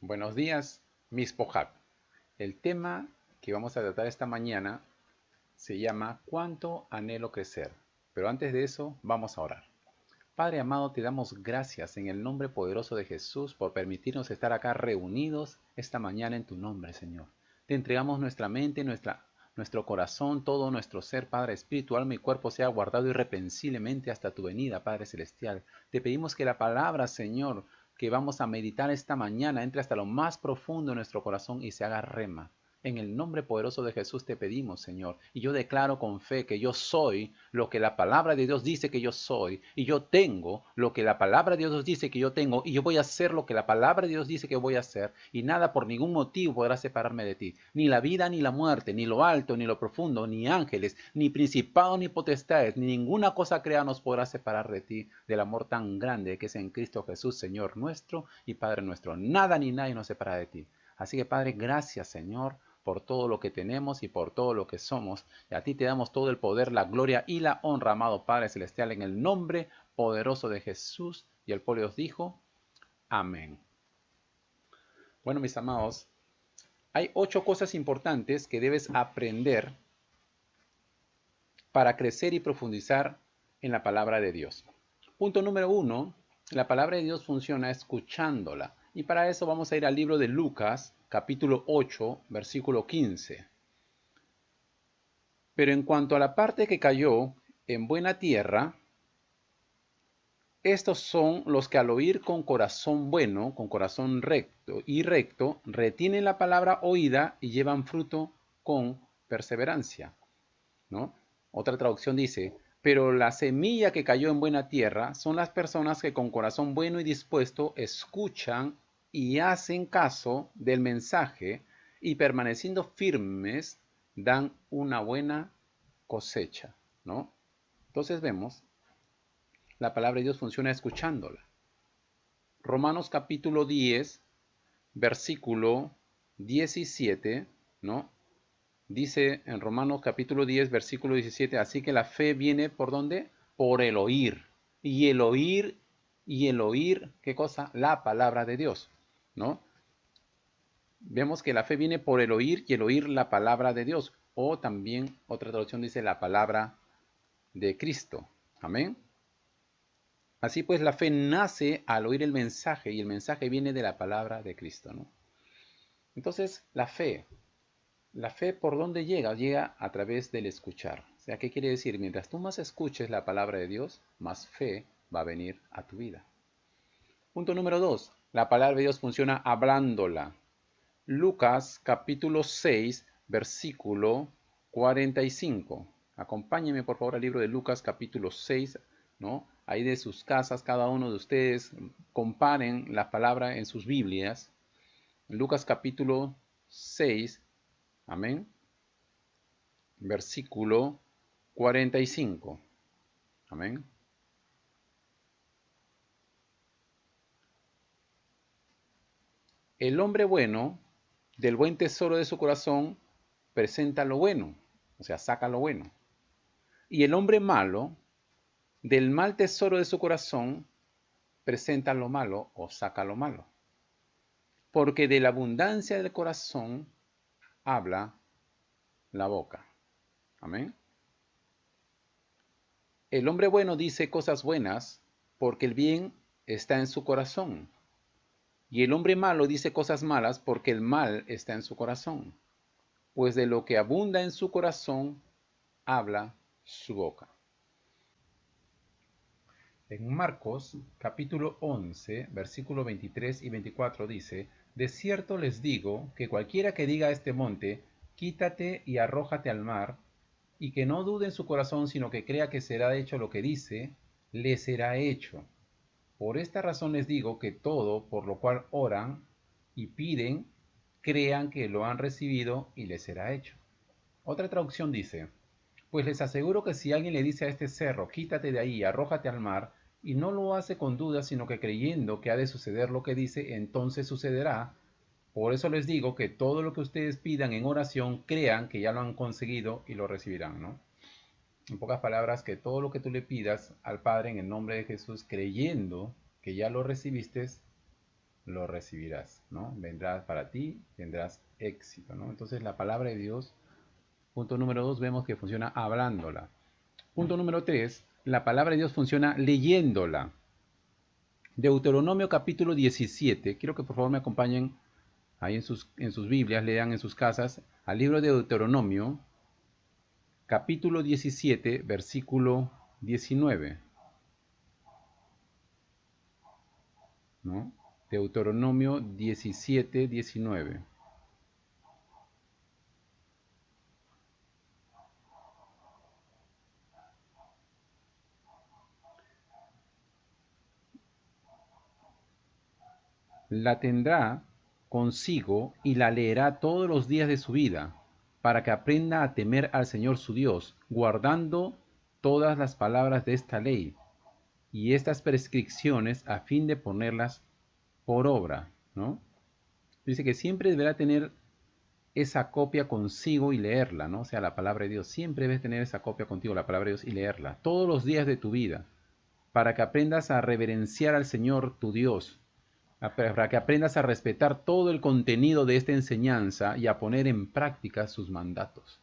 Buenos días, Miss Pohab. El tema que vamos a tratar esta mañana se llama ¿Cuánto anhelo crecer? Pero antes de eso, vamos a orar. Padre amado, te damos gracias en el nombre poderoso de Jesús por permitirnos estar acá reunidos esta mañana en tu nombre, Señor. Te entregamos nuestra mente, nuestro corazón, todo nuestro ser, Padre, espíritu, alma y cuerpo sea guardado irreprensiblemente hasta tu venida, Padre Celestial. Te pedimos que la palabra, Señor, que vamos a meditar esta mañana entre hasta lo más profundo de nuestro corazón y se haga rema. En el nombre poderoso de Jesús te pedimos, Señor, y yo declaro con fe que yo soy lo que la palabra de Dios dice que yo soy, y yo tengo lo que la palabra de Dios dice que yo tengo, y yo voy a hacer lo que la palabra de Dios dice que voy a hacer, y nada por ningún motivo podrá separarme de ti, ni la vida ni la muerte, ni lo alto ni lo profundo, ni ángeles, ni principados ni potestades, ni ninguna cosa creada nos podrá separar de ti, del amor tan grande que es en Cristo Jesús, Señor nuestro y Padre nuestro. Nada ni nadie nos separa de ti. Así que Padre, gracias, Señor, por todo lo que tenemos y por todo lo que somos. Y a ti te damos todo el poder, la gloria y la honra, amado Padre Celestial, en el nombre poderoso de Jesús. Y el pueblo os dijo, amén. Bueno, mis amados, hay 8 cosas importantes que debes aprender para crecer y profundizar en la palabra de Dios. Punto número 1, la palabra de Dios funciona escuchándola. Y para eso vamos a ir al libro de Lucas, capítulo 8, versículo 15. Pero en cuanto a la parte que cayó en buena tierra, estos son los que al oír con corazón bueno, con corazón recto, retienen la palabra oída y llevan fruto con perseverancia, ¿no? Otra traducción dice, pero la semilla que cayó en buena tierra son las personas que con corazón bueno y dispuesto escuchan y hacen caso del mensaje y permaneciendo firmes dan una buena cosecha, ¿no? Entonces vemos, la palabra de Dios funciona escuchándola. Romanos capítulo 10, versículo 17, ¿no? Dice en Romanos capítulo 10, versículo 17, así que la fe viene ¿por dónde? Por el oír. Y el oír, ¿qué cosa? La palabra de Dios, ¿no? Vemos que la fe viene por el oír y el oír la palabra de Dios. O también otra traducción dice la palabra de Cristo. Amén. Así pues, la fe nace al oír el mensaje y el mensaje viene de la palabra de Cristo, ¿no? Entonces, la fe ¿por dónde llega? Llega a través del escuchar. O sea, ¿qué quiere decir? Mientras tú más escuches la palabra de Dios, más fe va a venir a tu vida. Punto número 2. La palabra de Dios funciona hablándola. Lucas capítulo 6, versículo 45. Acompáñenme por favor al libro de Lucas capítulo 6, ¿no? Ahí de sus casas, cada uno de ustedes comparen la palabra en sus Biblias. Lucas capítulo 6, amén, versículo 45, amén. El hombre bueno, del buen tesoro de su corazón, presenta lo bueno, o sea, saca lo bueno. Y el hombre malo, del mal tesoro de su corazón, presenta lo malo o saca lo malo. Porque de la abundancia del corazón habla la boca. Amén. El hombre bueno dice cosas buenas porque el bien está en su corazón. Y el hombre malo dice cosas malas porque el mal está en su corazón. Pues de lo que abunda en su corazón habla su boca. En Marcos capítulo 11, versículo 23 y 24 dice, de cierto les digo que cualquiera que diga a este monte, quítate y arrójate al mar, y que no dude en su corazón, sino que crea que será hecho lo que dice, le será hecho. Por esta razón les digo que todo por lo cual oran y piden, crean que lo han recibido y les será hecho. Otra traducción dice, pues les aseguro que si alguien le dice a este cerro, quítate de ahí, arrójate al mar, y no lo hace con duda, sino que creyendo que ha de suceder lo que dice, entonces sucederá. Por eso les digo que todo lo que ustedes pidan en oración, crean que ya lo han conseguido y lo recibirán, ¿no? En pocas palabras, que todo lo que tú le pidas al Padre en el nombre de Jesús, creyendo que ya lo recibiste, lo recibirás, ¿no? Vendrás para ti, tendrás éxito, ¿no? Entonces la palabra de Dios, punto número 2, vemos que funciona hablándola. Punto número 3, la palabra de Dios funciona leyéndola. Deuteronomio capítulo 17, quiero que por favor me acompañen ahí en sus Biblias, lean en sus casas, al libro de Deuteronomio, capítulo 17, versículo 19, ¿no? Deuteronomio 17, 19. La tendrá consigo y la leerá todos los días de su vida, para que aprenda a temer al Señor su Dios, guardando todas las palabras de esta ley y estas prescripciones a fin de ponerlas por obra, ¿no? Dice que siempre deberá tener esa copia consigo y leerla, ¿no? O sea, la palabra de Dios. Siempre debes tener esa copia contigo, la palabra de Dios, y leerla todos los días de tu vida, para que aprendas a reverenciar al Señor tu Dios, para que aprendas a respetar todo el contenido de esta enseñanza y a poner en práctica sus mandatos.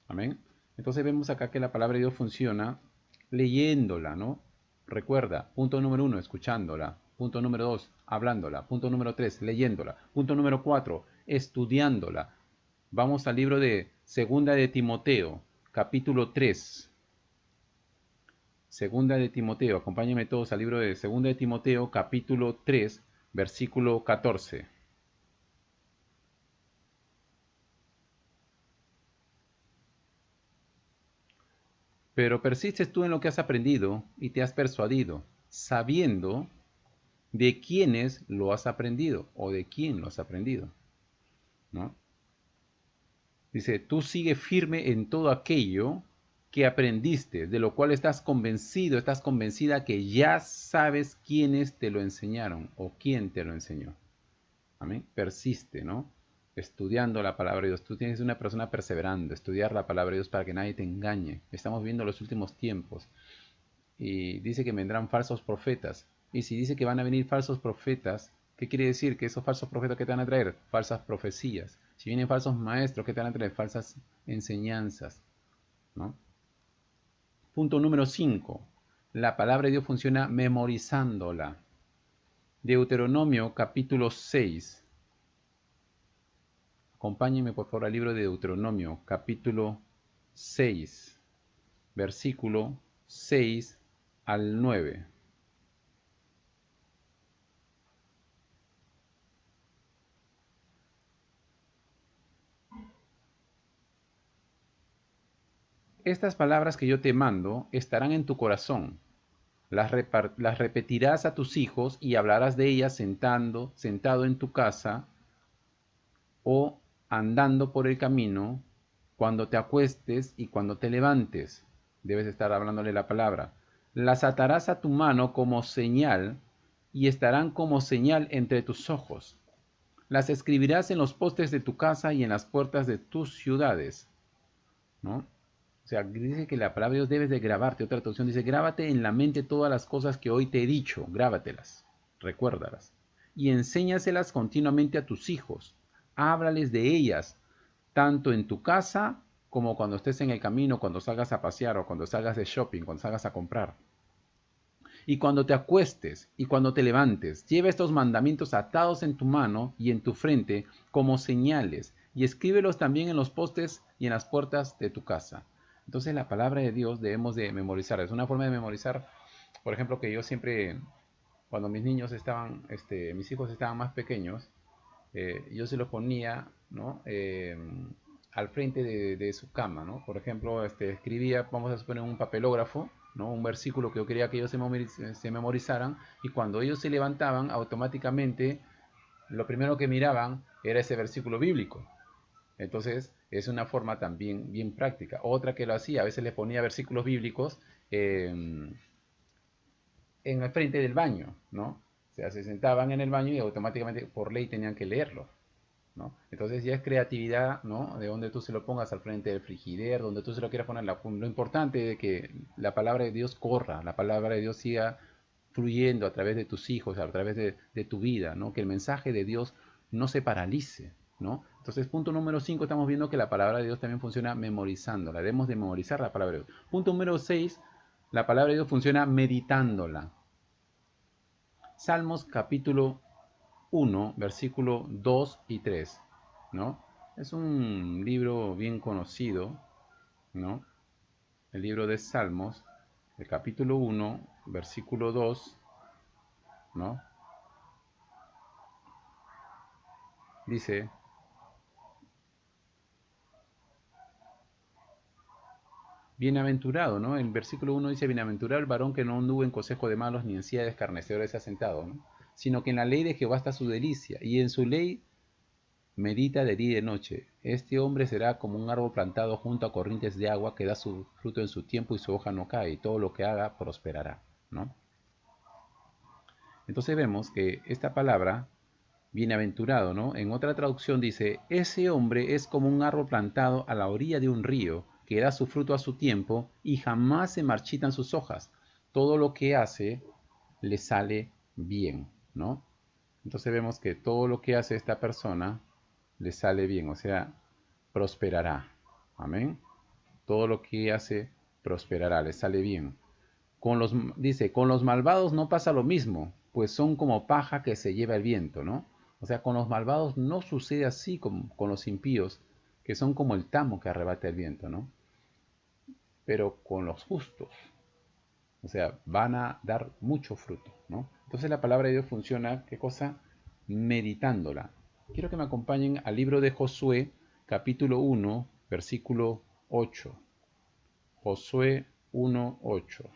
Amén. Entonces vemos acá que la palabra de Dios funciona leyéndola, ¿no? Recuerda, punto número 1, escuchándola. Punto número 2, hablándola. Punto número 3, leyéndola. Punto número 4, estudiándola. Vamos al libro de Segunda de Timoteo, capítulo 3. Segunda de Timoteo, acompáñenme todos al libro de Segunda de Timoteo, capítulo 3, versículo 14. Pero persistes tú en lo que has aprendido y te has persuadido, sabiendo de quiénes lo has aprendido o de quién lo has aprendido, ¿no? Dice, tú sigue firme en todo aquello que aprendiste, de lo cual estás convencido, estás convencida que ya sabes quiénes te lo enseñaron o quién te lo enseñó. Amén. Persiste, ¿no? Estudiando la palabra de Dios. Tú tienes una persona perseverando, estudiar la palabra de Dios para que nadie te engañe. Estamos viendo los últimos tiempos. Y dice que vendrán falsos profetas. Y si dice que van a venir falsos profetas, ¿qué quiere decir? Que esos falsos profetas que te van a traer falsas profecías. Si vienen falsos maestros, ¿qué te van a traer? Falsas enseñanzas, ¿no? Punto número 5. La palabra de Dios funciona memorizándola. Deuteronomio capítulo 6. Acompáñenme por favor al libro de Deuteronomio capítulo 6, versículo 6 al 9. Estas palabras que yo te mando estarán en tu corazón. Las repetirás a tus hijos y hablarás de ellas sentado en tu casa o andando por el camino, cuando te acuestes y cuando te levantes. Debes estar hablándole la palabra. Las atarás a tu mano como señal y estarán como señal entre tus ojos. Las escribirás en los postes de tu casa y en las puertas de tus ciudades, ¿no? O sea, dice que la palabra de Dios debes de grabarte. Otra traducción dice, grábate en la mente todas las cosas que hoy te he dicho, grábatelas, recuérdalas. Y enséñaselas continuamente a tus hijos. Háblales de ellas, tanto en tu casa como cuando estés en el camino, cuando salgas a pasear o cuando salgas de shopping, cuando salgas a comprar. Y cuando te acuestes y cuando te levantes, lleva estos mandamientos atados en tu mano y en tu frente como señales, y escríbelos también en los postes y en las puertas de tu casa. Entonces la palabra de Dios debemos de memorizar. Es una forma de memorizar, por ejemplo, que yo siempre, cuando mis niños estaban, mis hijos estaban más pequeños, yo se los ponía, ¿no? Al frente de su cama, ¿no? Por ejemplo, escribía, vamos a suponer, un papelógrafo, ¿no? Un versículo que yo quería que ellos se memorizaran, y cuando ellos se levantaban, automáticamente lo primero que miraban era ese versículo bíblico. Entonces, es una forma también bien práctica. Otra que lo hacía, a veces les ponía versículos bíblicos en el frente del baño, ¿no? O sea, se sentaban en el baño y automáticamente por ley tenían que leerlo, ¿no? Entonces ya es creatividad, ¿no? De donde tú se lo pongas al frente del frigider, donde tú se lo quieras poner. Lo importante es que la palabra de Dios corra, la palabra de Dios siga fluyendo a través de tus hijos, a través de tu vida, ¿no? Que el mensaje de Dios no se paralice, ¿no? Entonces, punto número 5, estamos viendo que la palabra de Dios también funciona memorizándola. Debemos de memorizar la palabra de Dios. Punto número 6, la palabra de Dios funciona meditándola. Salmos capítulo 1, versículo 2 y 3, ¿no? Es un libro bien conocido, ¿no? El libro de Salmos, el capítulo 1, versículo 2, ¿no? Dice, bienaventurado, ¿no? El versículo 1 dice, bienaventurado el varón que no anduvo en consejo de malos ni en silla de escarnecedores se ha sentado, ¿no? Sino que en la ley de Jehová está su delicia, y en su ley medita de día y de noche. Este hombre será como un árbol plantado junto a corrientes de agua que da su fruto en su tiempo y su hoja no cae, y todo lo que haga prosperará, ¿no? Entonces vemos que esta palabra, bienaventurado, ¿no? En otra traducción dice, ese hombre es como un árbol plantado a la orilla de un río, que da su fruto a su tiempo y jamás se marchitan sus hojas. Todo lo que hace le sale bien, ¿no? Entonces vemos que todo lo que hace esta persona le sale bien, o sea, prosperará. Amén. Todo lo que hace prosperará, le sale bien. Dice, con los malvados no pasa lo mismo, pues son como paja que se lleva el viento, ¿no? O sea, con los malvados no sucede así como con los impíos, que son como el tamo que arrebata el viento, ¿no? Pero con los justos, o sea, van a dar mucho fruto, ¿no? Entonces la palabra de Dios funciona, ¿qué cosa? Meditándola. Quiero que me acompañen al libro de Josué, capítulo 1, versículo 8. Josué 1, 8.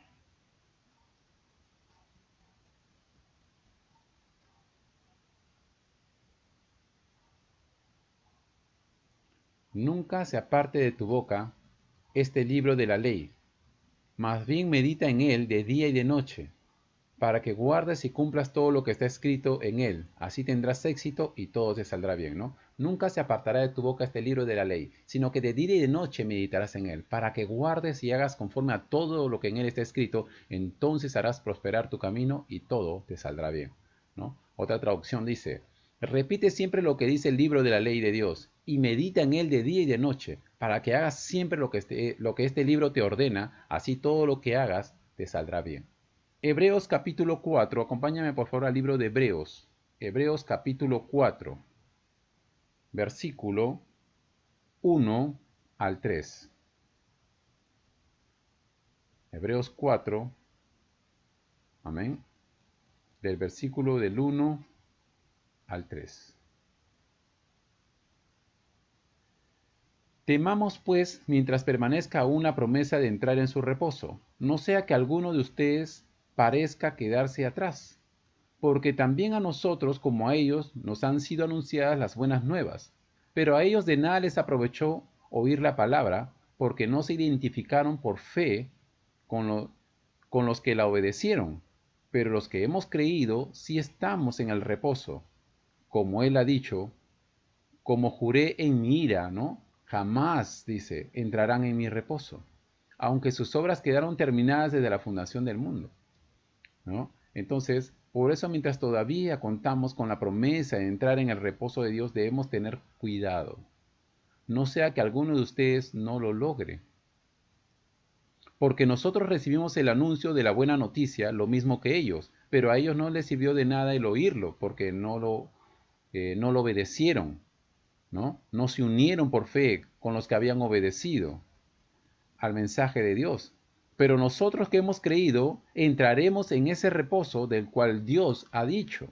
Nunca se aparte de tu boca este libro de la ley, más bien medita en él de día y de noche, para que guardes y cumplas todo lo que está escrito en él. Así tendrás éxito y todo te saldrá bien, ¿no? Nunca se apartará de tu boca este libro de la ley, sino que de día y de noche meditarás en él, para que guardes y hagas conforme a todo lo que en él está escrito. Entonces harás prosperar tu camino y todo te saldrá bien, ¿no? Otra traducción dice, repite siempre lo que dice el libro de la ley de Dios y medita en él de día y de noche, para que hagas siempre lo que este libro te ordena, así todo lo que hagas te saldrá bien. Hebreos capítulo 4, acompáñame por favor al libro de Hebreos. Hebreos capítulo 4, versículo 1 al 3. Hebreos 4, amén, del versículo del 1 al 3. Temamos pues mientras permanezca aún la promesa de entrar en su reposo, no sea que alguno de ustedes parezca quedarse atrás, porque también a nosotros como a ellos nos han sido anunciadas las buenas nuevas, pero a ellos de nada les aprovechó oír la palabra, porque no se identificaron por fe con los que la obedecieron, pero los que hemos creído sí estamos en el reposo, como él ha dicho, como juré en mi ira, ¿no? Jamás, dice, entrarán en mi reposo, aunque sus obras quedaron terminadas desde la fundación del mundo, ¿no? Entonces, por eso mientras todavía contamos con la promesa de entrar en el reposo de Dios, debemos tener cuidado. No sea que alguno de ustedes no lo logre. Porque nosotros recibimos el anuncio de la buena noticia, lo mismo que ellos, pero a ellos no les sirvió de nada el oírlo, porque no lo obedecieron, ¿no? No se unieron por fe con los que habían obedecido al mensaje de Dios. Pero nosotros que hemos creído, entraremos en ese reposo del cual Dios ha dicho.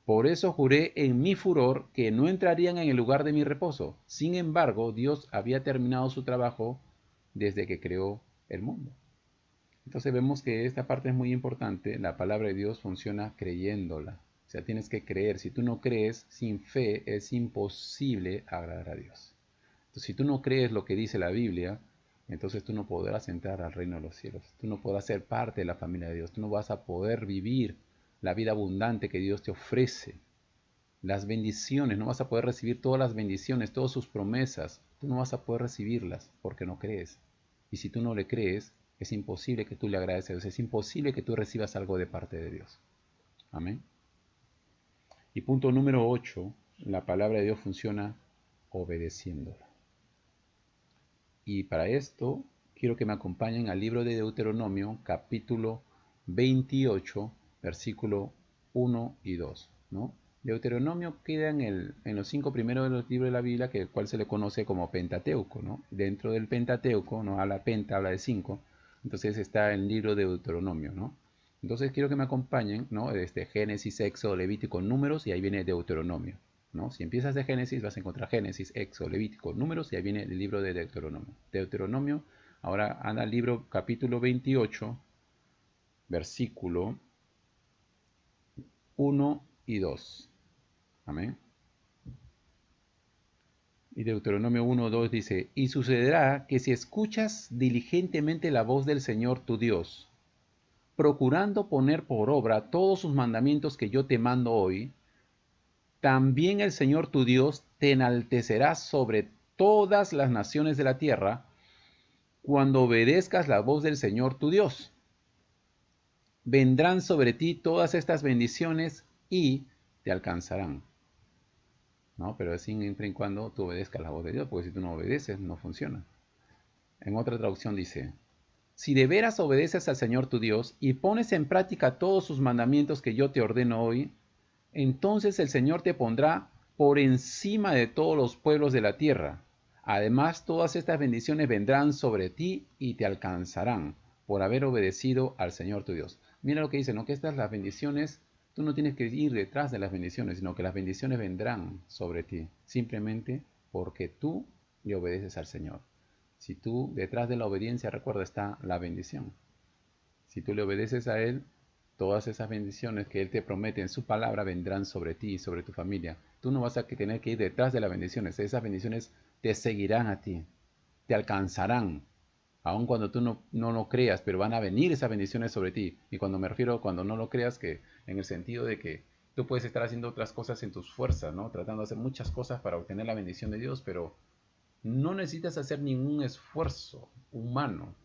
Por eso juré en mi furor que no entrarían en el lugar de mi reposo. Sin embargo, Dios había terminado su trabajo desde que creó el mundo. Entonces vemos que esta parte es muy importante. La palabra de Dios funciona creyéndola. O sea, tienes que creer. Si tú no crees, sin fe es imposible agradar a Dios. Entonces, si tú no crees lo que dice la Biblia, entonces tú no podrás entrar al reino de los cielos. Tú no podrás ser parte de la familia de Dios. Tú no vas a poder vivir la vida abundante que Dios te ofrece. Las bendiciones, no vas a poder recibir todas las bendiciones, todas sus promesas. Tú no vas a poder recibirlas porque no crees. Y si tú no le crees, Es imposible que tú le agradezcas a Dios. Es imposible que tú recibas algo de parte de Dios. Amén. Y punto número 8, la palabra de Dios funciona obedeciéndola. Y para esto quiero que me acompañen al libro de Deuteronomio, capítulo 28, versículo 1 y 2, ¿no? Deuteronomio queda en los 5 primeros de los libros de la Biblia, que el cual se le conoce como Pentateuco, ¿no? Dentro del Pentateuco, ¿no? Habla de 5, entonces está el libro de Deuteronomio, ¿no? Entonces quiero que me acompañen, ¿no? Desde Génesis, Éxodo, Levítico, Números, y ahí viene Deuteronomio, ¿no? Si empiezas de Génesis, vas a encontrar Génesis, Éxodo, Levítico, Números, y ahí viene el libro de Deuteronomio. Deuteronomio, ahora anda al libro capítulo 28, versículo 1 y 2. Amén. Y Deuteronomio 1:2 dice, y sucederá que si escuchas diligentemente la voz del Señor tu Dios, procurando poner por obra todos sus mandamientos que yo te mando hoy, también el Señor tu Dios te enaltecerá sobre todas las naciones de la tierra cuando obedezcas la voz del Señor tu Dios. Vendrán sobre ti todas estas bendiciones y te alcanzarán. ¿No? Pero es siempre y cuando tú obedezcas la voz de Dios, porque si tú no obedeces, no funciona. En otra traducción dice, si de veras obedeces al Señor tu Dios y pones en práctica todos sus mandamientos que yo te ordeno hoy, entonces el Señor te pondrá por encima de todos los pueblos de la tierra. Además, todas estas bendiciones vendrán sobre ti y te alcanzarán por haber obedecido al Señor tu Dios. Mira lo que dice, ¿no? Que estas las bendiciones, tú no tienes que ir detrás de las bendiciones, sino que las bendiciones vendrán sobre ti, simplemente porque tú le obedeces al Señor. Si tú, detrás de la obediencia, recuerda, está la bendición. Si tú le obedeces a Él, todas esas bendiciones que Él te promete en su palabra vendrán sobre ti y sobre tu familia. Tú no vas a tener que ir detrás de las bendiciones. Esas bendiciones te seguirán a ti, te alcanzarán, aun cuando tú no lo creas, pero van a venir esas bendiciones sobre ti. Y cuando me refiero cuando no lo creas, que en el sentido de que tú puedes estar haciendo otras cosas en tus fuerzas, ¿no? Tratando de hacer muchas cosas para obtener la bendición de Dios, pero no necesitas hacer ningún esfuerzo humano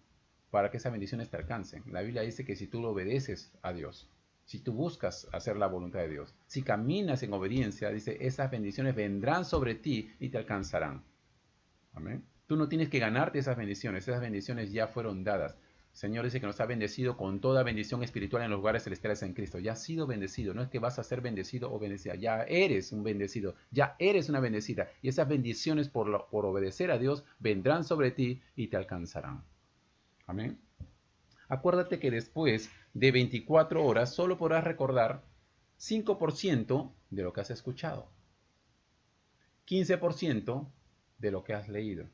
para que esas bendiciones te alcancen. La Biblia dice que si tú lo obedeces a Dios, si tú buscas hacer la voluntad de Dios, si caminas en obediencia, dice, esas bendiciones vendrán sobre ti y te alcanzarán. Amén. Tú no tienes que ganarte esas bendiciones ya fueron dadas. El Señor dice que nos ha bendecido con toda bendición espiritual en los lugares celestiales en Cristo. Ya has sido bendecido, no es que vas a ser bendecido o bendecida, ya eres un bendecido, ya eres una bendecida. Y esas bendiciones por obedecer a Dios vendrán sobre ti y te alcanzarán. Amén. Acuérdate que después de 24 horas solo podrás recordar 5% de lo que has escuchado, 15% de lo que has leído,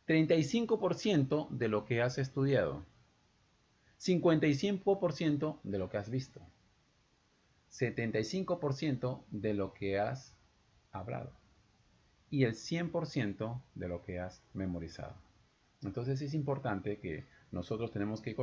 35% de lo que has estudiado, 55% de lo que has visto, 75% de lo que has hablado y el 100% de lo que has memorizado. Entonces es importante que nosotros tenemos que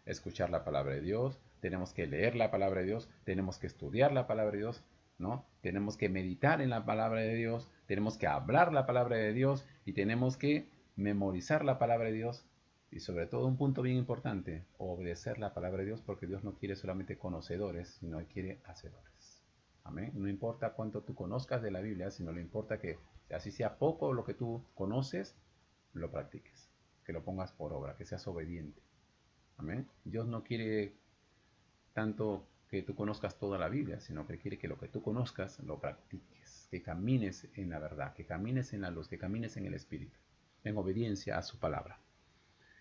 escuchar la palabra de Dios, tenemos que leer la palabra de Dios, tenemos que estudiar la palabra de Dios, ¿no? Tenemos que meditar en la palabra de Dios, tenemos que hablar la palabra de Dios y tenemos que memorizar la palabra de Dios y sobre todo un punto bien importante, obedecer la palabra de Dios porque Dios no quiere solamente conocedores, sino que quiere hacedores. Amén. No importa cuánto tú conozcas de la Biblia, sino le importa que así sea poco lo que tú conoces, lo practiques, que lo pongas por obra, que seas obediente. Amén. Dios no quiere tanto que tú conozcas toda la Biblia, sino que quiere que lo que tú conozcas lo practiques, que camines en la verdad, que camines en la luz, que camines en el Espíritu, en obediencia a su palabra.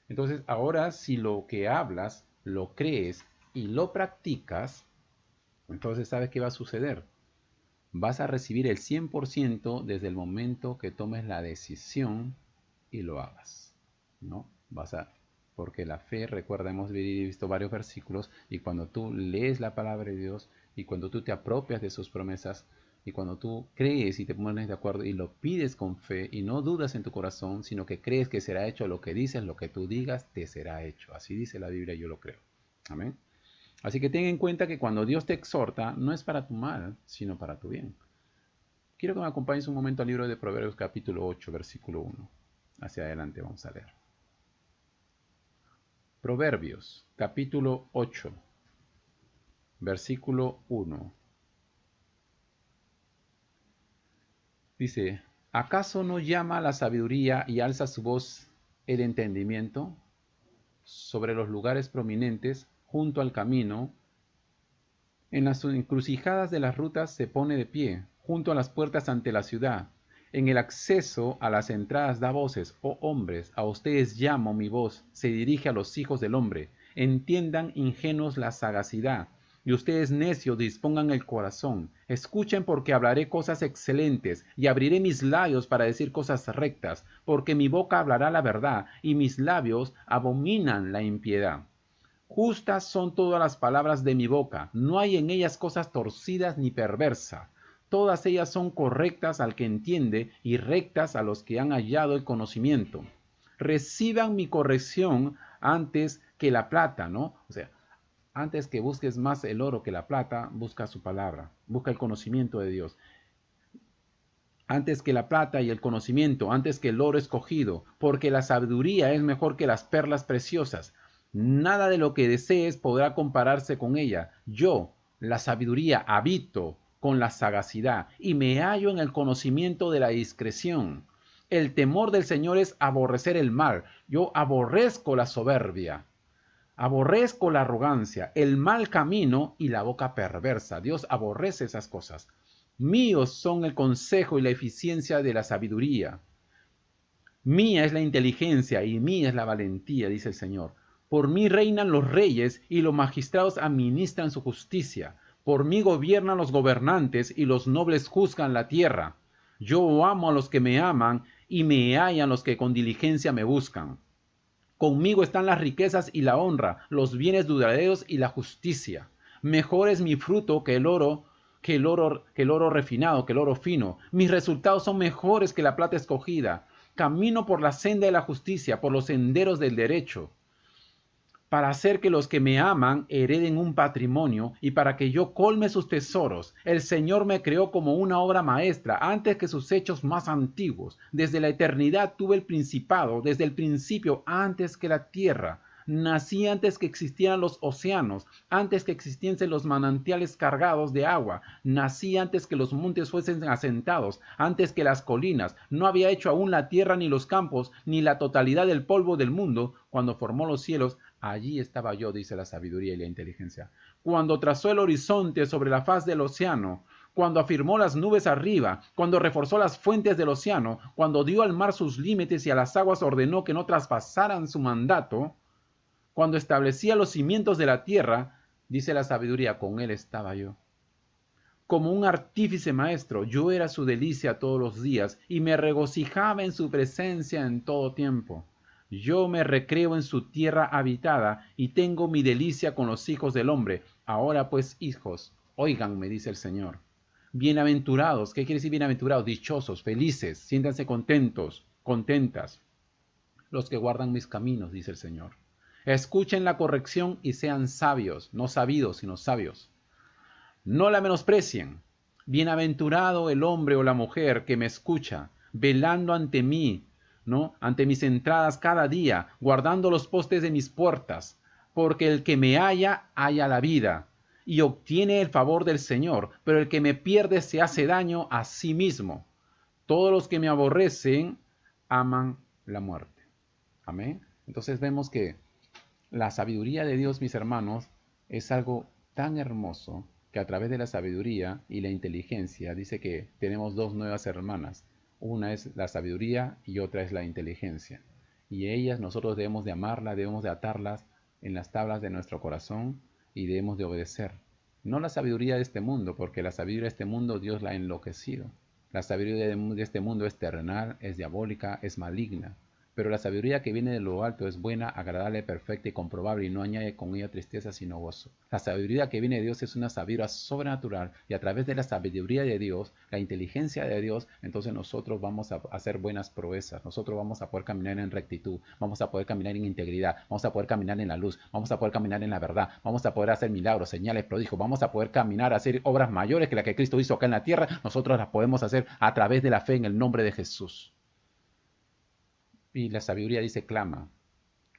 Entonces, ahora si lo que hablas, lo crees y lo practicas, entonces ¿sabes qué va a suceder? Vas a recibir el 100% desde el momento que tomes la decisión y lo hagas, ¿no? Porque la fe, recuerda, hemos visto varios versículos, y cuando tú lees la palabra de Dios, y cuando tú te apropias de sus promesas, y cuando tú crees y te pones de acuerdo y lo pides con fe, y no dudas en tu corazón, sino que crees que será hecho lo que dices, lo que tú digas, te será hecho. Así dice la Biblia y yo lo creo. Amén. Así que ten en cuenta que cuando Dios te exhorta, no es para tu mal, sino para tu bien. Quiero que me acompañes un momento al libro de Proverbios capítulo 8, versículo 1. Hacia adelante vamos a leer. Proverbios, capítulo 8, versículo 1. Dice, ¿acaso no llama la sabiduría y alza su voz el entendimiento? Sobre los lugares prominentes, junto al camino, en las encrucijadas de las rutas se pone de pie, junto a las puertas ante la ciudad. En el acceso a las entradas da voces, oh hombres, a ustedes llamo mi voz, se dirige a los hijos del hombre. Entiendan ingenuos la sagacidad, y ustedes necios dispongan el corazón. Escuchen porque hablaré cosas excelentes, y abriré mis labios para decir cosas rectas, porque mi boca hablará la verdad, y mis labios abominan la impiedad. Justas son todas las palabras de mi boca, no hay en ellas cosas torcidas ni perversas. Todas ellas son correctas al que entiende y rectas a los que han hallado el conocimiento. Reciban mi corrección antes que la plata, ¿no? O sea, antes que busques más el oro que la plata, busca su palabra, busca el conocimiento de Dios. Antes que la plata y el conocimiento, antes que el oro escogido, porque la sabiduría es mejor que las perlas preciosas. Nada de lo que desees podrá compararse con ella. Yo, la sabiduría, habito con la sagacidad y me hallo en el conocimiento de la discreción. El temor del Señor es aborrecer el mal. Yo aborrezco la soberbia. Aborrezco la arrogancia, el mal camino y la boca perversa. Dios aborrece esas cosas. Míos son el consejo y la eficiencia de la sabiduría. Mía es la inteligencia y mía es la valentía, dice el Señor. Por mí reinan los reyes y los magistrados administran su justicia. Por mí gobiernan los gobernantes y los nobles juzgan la tierra. Yo amo a los que me aman y me hallan los que con diligencia me buscan. Conmigo están las riquezas y la honra, los bienes duraderos y la justicia. Mejor es mi fruto que el oro refinado, que el oro fino. Mis resultados son mejores que la plata escogida. Camino por la senda de la justicia, por los senderos del derecho, para hacer que los que me aman hereden un patrimonio y para que yo colme sus tesoros. El Señor me creó como una obra maestra antes que sus hechos más antiguos. Desde la eternidad tuve el principado, desde el principio antes que la tierra. Nací antes que existieran los océanos, antes que existiesen los manantiales cargados de agua. Nací antes que los montes fuesen asentados, antes que las colinas. No había hecho aún la tierra ni los campos, ni la totalidad del polvo del mundo. Cuando formó los cielos, allí estaba yo, dice la sabiduría y la inteligencia. Cuando trazó el horizonte sobre la faz del océano, cuando afirmó las nubes arriba, cuando reforzó las fuentes del océano, cuando dio al mar sus límites y a las aguas ordenó que no traspasaran su mandato, cuando establecía los cimientos de la tierra, dice la sabiduría, con él estaba yo. Como un artífice maestro, yo era su delicia todos los días y me regocijaba en su presencia en todo tiempo. Yo me recreo en su tierra habitada y tengo mi delicia con los hijos del hombre. Ahora pues, hijos, óiganme, dice el Señor. Bienaventurados, ¿qué quiere decir bienaventurados? Dichosos, felices, siéntanse contentos, contentas. Los que guardan mis caminos, dice el Señor. Escuchen la corrección y sean sabios, no sabidos, sino sabios. No la menosprecien. Bienaventurado el hombre o la mujer que me escucha, velando ante mí, ¿no? Ante mis entradas cada día, guardando los postes de mis puertas, porque el que me halla, halla la vida, y obtiene el favor del Señor, pero el que me pierde se hace daño a sí mismo. Todos los que me aborrecen aman la muerte. Amén. Entonces vemos que la sabiduría de Dios, mis hermanos, es algo tan hermoso que a través de la sabiduría y la inteligencia dice que tenemos dos nuevas hermanas. Una es la sabiduría y otra es la inteligencia. Y ellas nosotros debemos de amarlas, debemos de atarlas en las tablas de nuestro corazón y debemos de obedecer. No la sabiduría de este mundo, porque la sabiduría de este mundo Dios la ha enloquecido. La sabiduría de este mundo es terrenal, es diabólica, es maligna. Pero la sabiduría que viene de lo alto es buena, agradable, perfecta y comprobable, y no añade con ella tristeza sino gozo. La sabiduría que viene de Dios es una sabiduría sobrenatural, y a través de la sabiduría de Dios, la inteligencia de Dios, entonces nosotros vamos a hacer buenas proezas, nosotros vamos a poder caminar en rectitud, vamos a poder caminar en integridad, vamos a poder caminar en la luz, vamos a poder caminar en la verdad, vamos a poder hacer milagros, señales, prodigios, vamos a poder caminar, a hacer obras mayores que las que Cristo hizo acá en la tierra, nosotros las podemos hacer a través de la fe en el nombre de Jesús. Y la sabiduría dice, clama.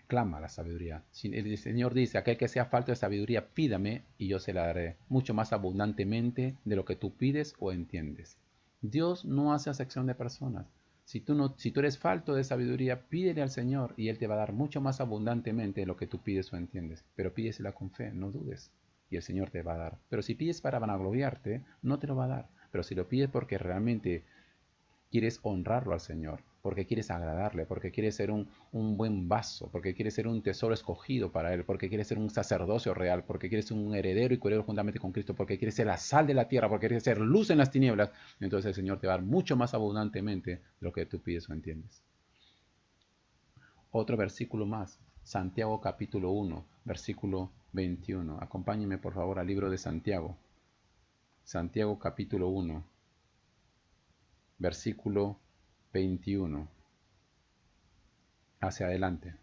clama la sabiduría. Si el Señor dice, aquel que sea falto de sabiduría, pídame y yo se la daré, mucho más abundantemente de lo que tú pides o entiendes. Dios no hace acepción de personas. Si tú eres falto de sabiduría, pídele al Señor y Él te va a dar mucho más abundantemente de lo que tú pides o entiendes. Pero pídesela con fe, no dudes, y el Señor te va a dar. Pero si pides para vanagloriarte, no te lo va a dar. Pero si lo pides porque realmente quieres honrarlo al Señor, porque quieres agradarle, porque quieres ser un buen vaso, porque quieres ser un tesoro escogido para Él, porque quieres ser un sacerdocio real, porque quieres ser un heredero y coheredero juntamente con Cristo, porque quieres ser la sal de la tierra, porque quieres ser luz en las tinieblas, entonces el Señor te va a dar mucho más abundantemente de lo que tú pides o entiendes. Otro versículo más, Santiago capítulo 1, versículo 21. Acompáñenme por favor al libro de Santiago. Santiago capítulo 1, versículo 21. Hacia adelante.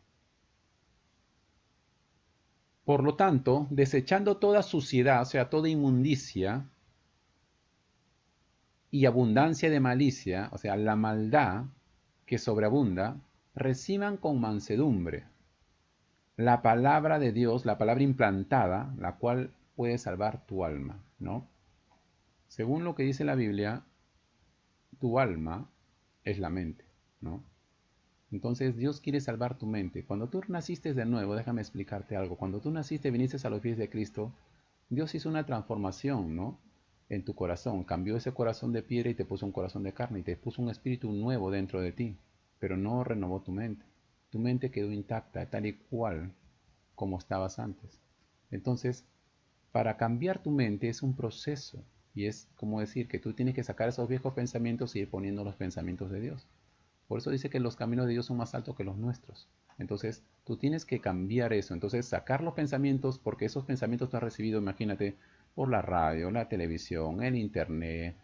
Por lo tanto, desechando toda suciedad, o sea, toda inmundicia y abundancia de malicia, o sea, la maldad que sobreabunda, reciban con mansedumbre la palabra de Dios, la palabra implantada, la cual puede salvar tu alma, ¿no? Según lo que dice la Biblia, tu alma es la mente, ¿no? Entonces Dios quiere salvar tu mente. Cuando tú naciste de nuevo, déjame explicarte algo. Cuando tú naciste y viniste a los pies de Cristo, Dios hizo una transformación, ¿no? En tu corazón. Cambió ese corazón de piedra y te puso un corazón de carne y te puso un espíritu nuevo dentro de ti. Pero no renovó tu mente. Tu mente quedó intacta, tal y cual como estabas antes. Entonces, para cambiar tu mente es un proceso. Y es como decir que tú tienes que sacar esos viejos pensamientos y ir poniendo los pensamientos de Dios. Por eso dice que los caminos de Dios son más altos que los nuestros. Entonces, tú tienes que cambiar eso. Entonces, sacar los pensamientos, porque esos pensamientos tú has recibido, imagínate, por la radio, la televisión, el internet,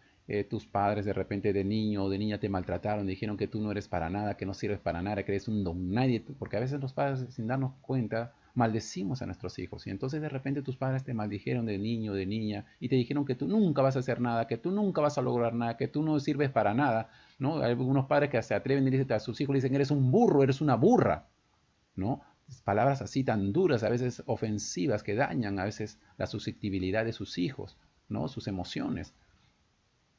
tus padres de repente de niño o de niña te maltrataron, dijeron que tú no eres para nada, que no sirves para nada, que eres un don nadie, porque a veces los padres, sin darnos cuenta, maldecimos a nuestros hijos. Y entonces de repente tus padres te maldijeron de niño, de niña, y te dijeron que tú nunca vas a hacer nada, que tú nunca vas a lograr nada, que tú no sirves para nada, ¿no? Hay algunos padres que se atreven y dicen a sus hijos, le dicen, eres un burro, eres una burra, ¿no? Palabras así tan duras, a veces ofensivas, que dañan a veces la susceptibilidad de sus hijos, ¿no? Sus emociones.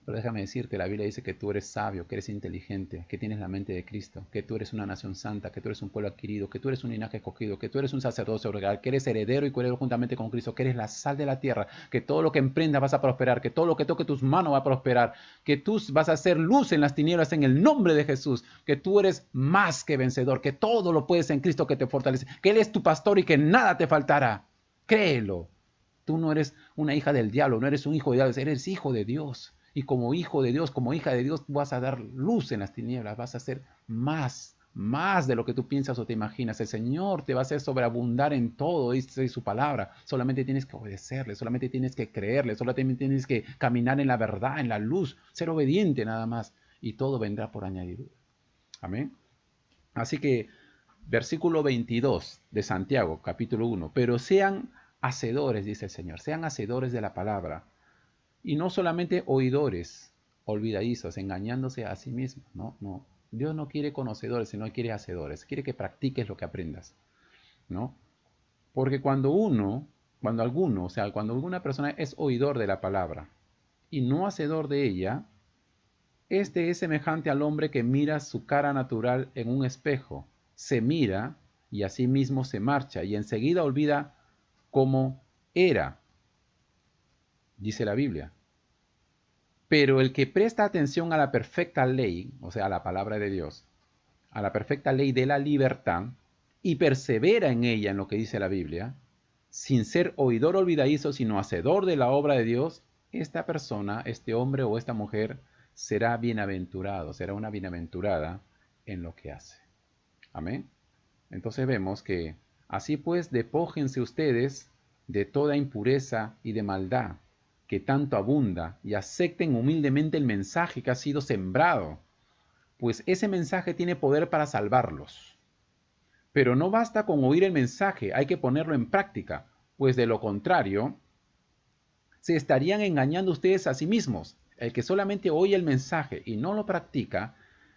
Pero déjame decirte, la Biblia dice que tú eres sabio, que eres inteligente, que tienes la mente de Cristo, que tú eres una nación santa, que tú eres un pueblo adquirido, que tú eres un linaje escogido, que tú eres un sacerdocio real, que eres heredero y coheredero juntamente con Cristo, que eres la sal de la tierra, que todo lo que emprendas vas a prosperar, que todo lo que toque tus manos va a prosperar, que tú vas a hacer luz en las tinieblas en el nombre de Jesús, que tú eres más que vencedor, que todo lo puedes en Cristo que te fortalece, que Él es tu pastor y que nada te faltará. Créelo. Tú no eres una hija del diablo, no eres un hijo de diablo, eres hijo de Dios. Y como hijo de Dios, como hija de Dios, vas a dar luz en las tinieblas, vas a hacer más de lo que tú piensas o te imaginas. El Señor te va a hacer sobreabundar en todo, dice su palabra. Solamente tienes que obedecerle, solamente tienes que creerle, solamente tienes que caminar en la verdad, en la luz, ser obediente nada más. Y todo vendrá por añadidura. Amén. Así que, versículo 22 de Santiago, capítulo 1. Pero sean hacedores, dice el Señor, sean hacedores de la palabra y no solamente oidores, olvidadizos, engañándose a sí mismos. No, no. Dios no quiere conocedores, sino quiere hacedores. Quiere que practiques lo que aprendas, ¿no? Porque cuando alguna persona es oidor de la palabra y no hacedor de ella, este es semejante al hombre que mira su cara natural en un espejo, se mira y a sí mismo se marcha y enseguida olvida cómo era, dice la Biblia. Pero el que presta atención a la perfecta ley, o sea, a la palabra de Dios, a la perfecta ley de la libertad, y persevera en ella, en lo que dice la Biblia, sin ser oidor olvidadizo, sino hacedor de la obra de Dios, esta persona, este hombre o esta mujer, será bienaventurado, será una bienaventurada en lo que hace. Amén. Entonces vemos que, así pues, despójense ustedes de toda impureza y de maldad que tanto abunda y acepten humildemente el mensaje que ha sido sembrado, pues ese mensaje tiene poder para salvarlos. Pero no basta con oír el mensaje, hay que ponerlo en práctica, pues de lo contrario, se estarían engañando ustedes a sí mismos. El que solamente oye el mensaje y no lo practica,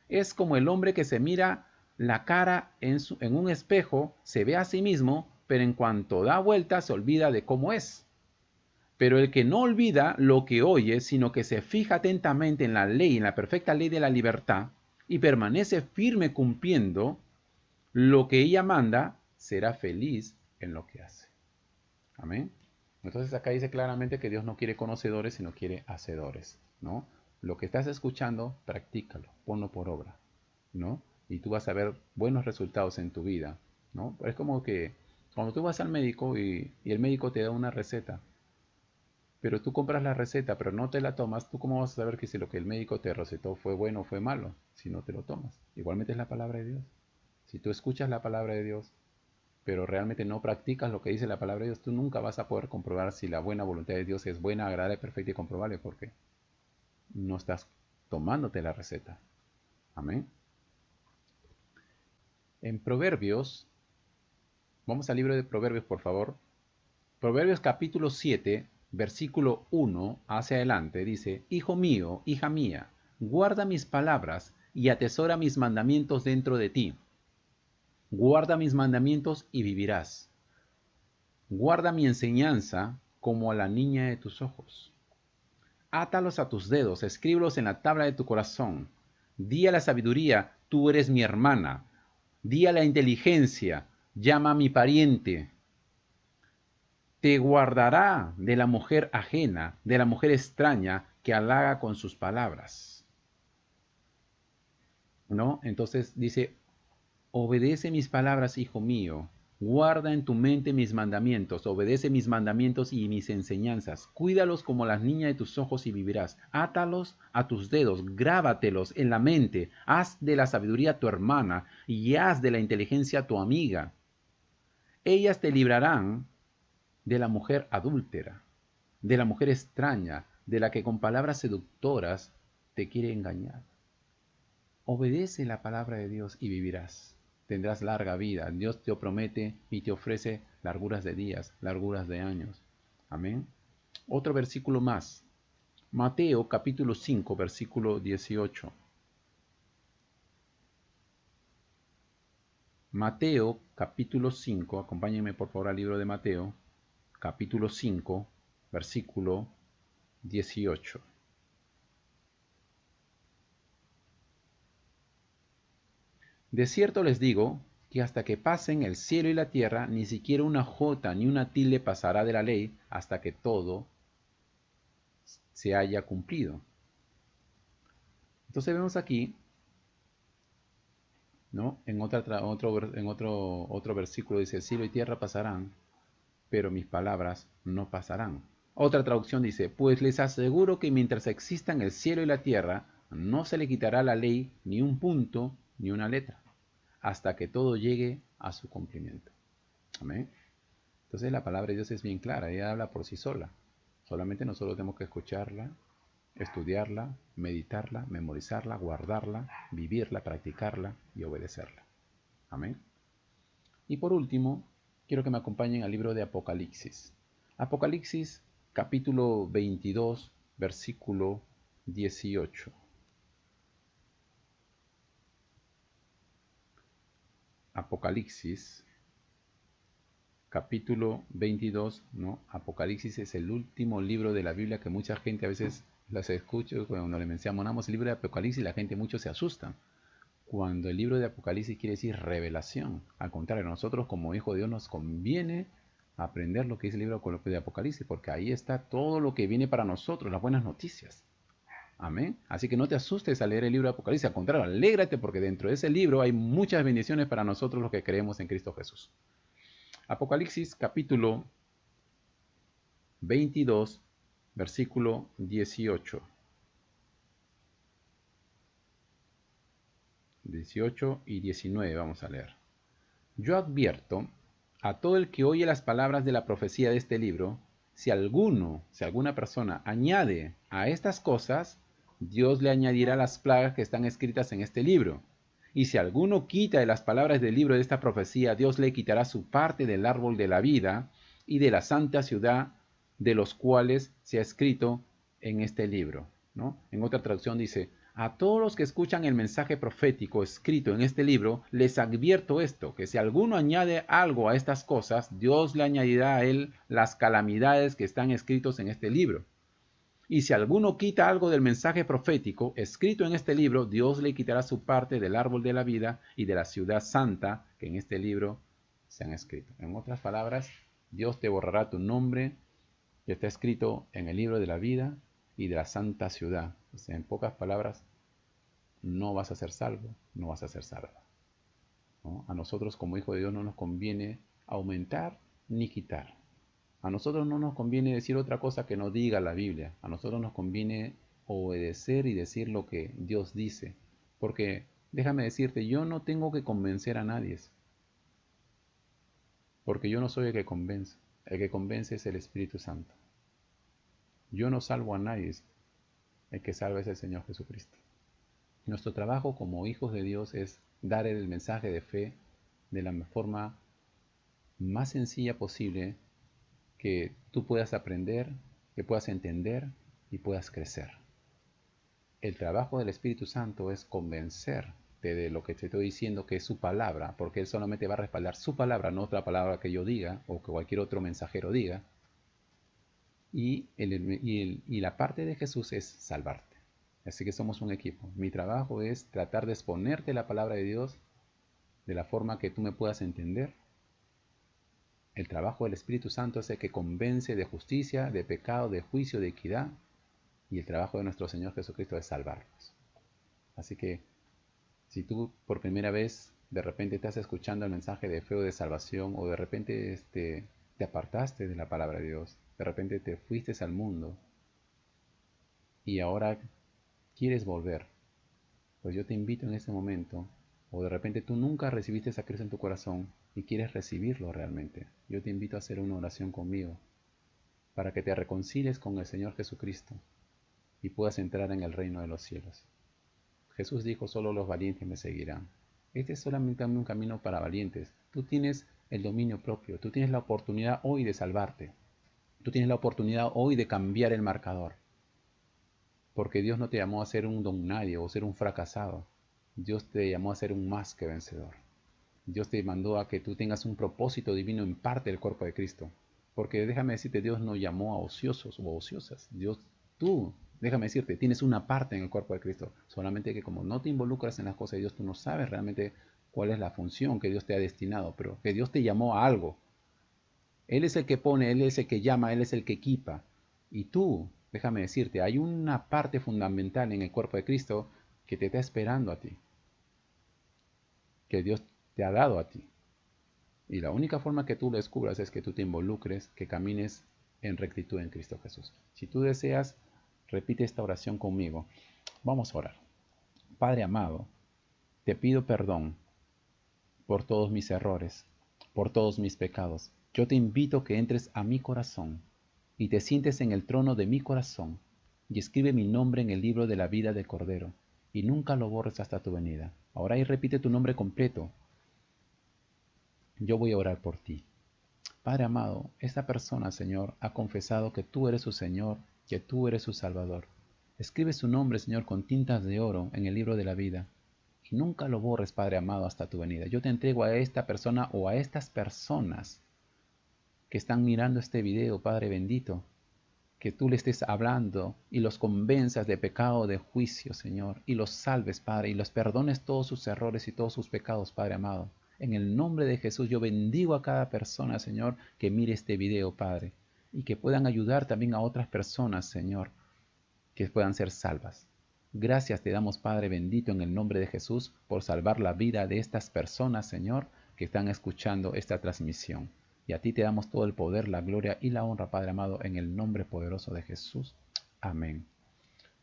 es como el hombre que se mira la cara en un espejo, se ve a sí mismo, pero en cuanto da vuelta se olvida de cómo es. Pero el que no olvida lo que oye, sino que se fija atentamente en la ley, en la perfecta ley de la libertad, y permanece firme cumpliendo lo que ella manda, será feliz en lo que hace. Amén. Entonces acá dice claramente que Dios no quiere conocedores, sino quiere hacedores, ¿no? Lo que estás escuchando, practícalo, ponlo por obra, ¿no? Y tú vas a ver buenos resultados en tu vida, ¿no? Es como que cuando tú vas al médico y el médico te da una receta, pero tú compras la receta, pero no te la tomas, ¿tú cómo vas a saber que si lo que el médico te recetó fue bueno o fue malo si no te lo tomas? Igualmente es la palabra de Dios. Si tú escuchas la palabra de Dios, pero realmente no practicas lo que dice la palabra de Dios, tú nunca vas a poder comprobar si la buena voluntad de Dios es buena, agradable, perfecta y comprobable, porque no estás tomándote la receta. Amén. En Proverbios, vamos al libro de Proverbios, por favor. Proverbios capítulo 7, versículo 1 hacia adelante, dice, Hijo mío, hija mía, guarda mis palabras y atesora mis mandamientos dentro de ti. Guarda mis mandamientos y vivirás. Guarda mi enseñanza como a la niña de tus ojos. Átalos a tus dedos, escríbelos en la tabla de tu corazón. Di a la sabiduría, tú eres mi hermana. Di a la inteligencia, llama a mi pariente. Te guardará de la mujer ajena, de la mujer extraña que halaga con sus palabras. ¿No? Entonces dice, obedece mis palabras, hijo mío. Guarda en tu mente mis mandamientos, obedece mis mandamientos y mis enseñanzas. Cuídalos como las niñas de tus ojos y vivirás. Átalos a tus dedos, grábatelos en la mente. Haz de la sabiduría tu hermana y haz de la inteligencia tu amiga. Ellas te librarán de la mujer adúltera, de la mujer extraña, de la que con palabras seductoras te quiere engañar. Obedece la palabra de Dios y vivirás. Tendrás larga vida. Dios te promete y te ofrece larguras de días, larguras de años. Amén. Otro versículo más. Mateo capítulo 5, versículo 18. Mateo capítulo 5, acompáñenme por favor al libro de Mateo, capítulo 5, versículo 18. De cierto les digo que hasta que pasen el cielo y la tierra, ni siquiera una jota ni una tilde pasará de la ley hasta que todo se haya cumplido. Entonces vemos aquí, ¿no? En otro versículo dice, cielo y tierra pasarán, pero mis palabras no pasarán. Otra traducción dice, pues les aseguro que mientras existan el cielo y la tierra, no se le quitará la ley ni un punto ni una letra, hasta que todo llegue a su cumplimiento. Amén. Entonces la palabra de Dios es bien clara, ella habla por sí sola. Solamente nosotros tenemos que escucharla, estudiarla, meditarla, memorizarla, guardarla, vivirla, practicarla y obedecerla. Amén. Y por último, quiero que me acompañen al libro de Apocalipsis. Apocalipsis capítulo 22, versículo 18. Apocalipsis capítulo 22, ¿no? Apocalipsis es el último libro de la Biblia que mucha gente a veces las escucha cuando le mencionamos el libro de Apocalipsis, la gente mucho se asusta. Cuando el libro de Apocalipsis quiere decir revelación. Al contrario, nosotros como hijos de Dios nos conviene aprender lo que dice el libro de Apocalipsis, porque ahí está todo lo que viene para nosotros, las buenas noticias. Amén. Así que no te asustes al leer el libro de Apocalipsis, al contrario, alégrate porque dentro de ese libro hay muchas bendiciones para nosotros los que creemos en Cristo Jesús. Apocalipsis capítulo 22, versículo 18. 18 y 19 vamos a leer. Yo advierto a todo el que oye las palabras de la profecía de este libro, si alguna persona añade a estas cosas, Dios le añadirá las plagas que están escritas en este libro. Y si alguno quita de las palabras del libro de esta profecía, Dios le quitará su parte del árbol de la vida y de la santa ciudad de los cuales se ha escrito en este libro, ¿no? En otra traducción dice, A todos los que escuchan el mensaje profético escrito en este libro, les advierto esto, que si alguno añade algo a estas cosas, Dios le añadirá a él las calamidades que están escritos en este libro. Y si alguno quita algo del mensaje profético escrito en este libro, Dios le quitará su parte del árbol de la vida y de la ciudad santa que en este libro se han escrito. En otras palabras, Dios te borrará tu nombre que está escrito en el libro de la vida y de la santa ciudad. O sea, en pocas palabras, no vas a ser salvo, no vas a ser salva, ¿no? A nosotros como hijos de Dios no nos conviene aumentar ni quitar. A nosotros no nos conviene decir otra cosa que no diga la Biblia. A nosotros nos conviene obedecer y decir lo que Dios dice. Porque déjame decirte, yo no tengo que convencer a nadie. Porque yo no soy el que convence. El que convence es el Espíritu Santo. Yo no salvo a nadie. El que salva es el Señor Jesucristo. Nuestro trabajo como hijos de Dios es dar el mensaje de fe de la forma más sencilla posible que tú puedas aprender, que puedas entender y puedas crecer. El trabajo del Espíritu Santo es convencerte de lo que te estoy diciendo, que es su palabra, porque Él solamente va a respaldar su palabra, no otra palabra que yo diga o que cualquier otro mensajero diga. Y la parte de Jesús es salvarte. Así que somos un equipo. Mi trabajo es tratar de exponerte la palabra de Dios de la forma que tú me puedas entender. El trabajo del Espíritu Santo es el que convence de justicia, de pecado, de juicio, de equidad. Y el trabajo de nuestro Señor Jesucristo es salvarnos. Así que si tú por primera vez de repente estás escuchando el mensaje de fe o de salvación, o de repente te apartaste de la palabra de Dios, de repente te fuiste al mundo y ahora quieres volver, pues yo te invito en este momento, o de repente tú nunca recibiste a Cristo en tu corazón y quieres recibirlo realmente, yo te invito a hacer una oración conmigo para que te reconcilies con el Señor Jesucristo y puedas entrar en el reino de los cielos. Jesús dijo, solo los valientes me seguirán. Este es solamente un camino para valientes. Tú tienes el dominio propio, tú tienes la oportunidad hoy de salvarte, tú tienes la oportunidad hoy de cambiar el marcador. Porque Dios no te llamó a ser un don nadie o ser un fracasado. Dios te llamó a ser un más que vencedor. Dios te mandó a que tú tengas un propósito divino en parte del cuerpo de Cristo. Porque déjame decirte, Dios no llamó a ociosos o ociosas. Tú, déjame decirte, tienes una parte en el cuerpo de Cristo. Solamente que como no te involucras en las cosas de Dios, tú no sabes realmente cuál es la función que Dios te ha destinado. Pero que Dios te llamó a algo. Él es el que pone, Él es el que llama, Él es el que equipa. Y tú, déjame decirte, hay una parte fundamental en el cuerpo de Cristo que te está esperando a ti, que Dios te ha dado a ti. Y la única forma que tú lo descubras es que tú te involucres, que camines en rectitud en Cristo Jesús. Si tú deseas, repite esta oración conmigo. Vamos a orar. Padre amado, te pido perdón por todos mis errores, por todos mis pecados. Yo te invito a que entres a mi corazón y te sientes en el trono de mi corazón y escribe mi nombre en el libro de la vida del Cordero y nunca lo borres hasta tu venida. Ahora y repite tu nombre completo. Yo voy a orar por ti. Padre amado, esta persona, Señor, ha confesado que tú eres su Señor, que tú eres su Salvador. Escribe su nombre, Señor, con tintas de oro en el libro de la vida. Y nunca lo borres, Padre amado, hasta tu venida. Yo te entrego a esta persona o a estas personas que están mirando este video, Padre bendito, que tú le estés hablando y los convenzas de pecado o de juicio, Señor, y los salves, Padre, y los perdones todos sus errores y todos sus pecados, Padre amado. En el nombre de Jesús yo bendigo a cada persona, Señor, que mire este video, Padre, y que puedan ayudar también a otras personas, Señor, que puedan ser salvas. Gracias te damos, Padre bendito, en el nombre de Jesús, por salvar la vida de estas personas, Señor, que están escuchando esta transmisión. Y a ti te damos todo el poder, la gloria y la honra, Padre amado, en el nombre poderoso de Jesús. Amén.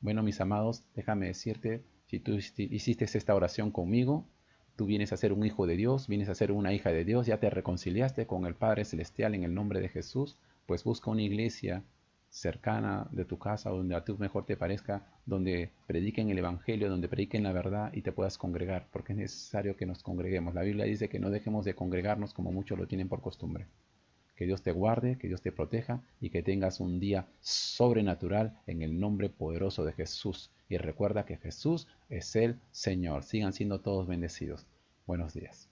Bueno, mis amados, déjame decirte, si tú hiciste esta oración conmigo, tú vienes a ser un hijo de Dios, vienes a ser una hija de Dios, ya te reconciliaste con el Padre Celestial en el nombre de Jesús, pues busca una iglesia cercana de tu casa, donde a ti mejor te parezca, donde prediquen el Evangelio, donde prediquen la verdad y te puedas congregar, porque es necesario que nos congreguemos. La Biblia dice que no dejemos de congregarnos como muchos lo tienen por costumbre. Que Dios te guarde, que Dios te proteja y que tengas un día sobrenatural en el nombre poderoso de Jesús. y recuerda que Jesús es el Señor. Sigan siendo todos bendecidos. Buenos días.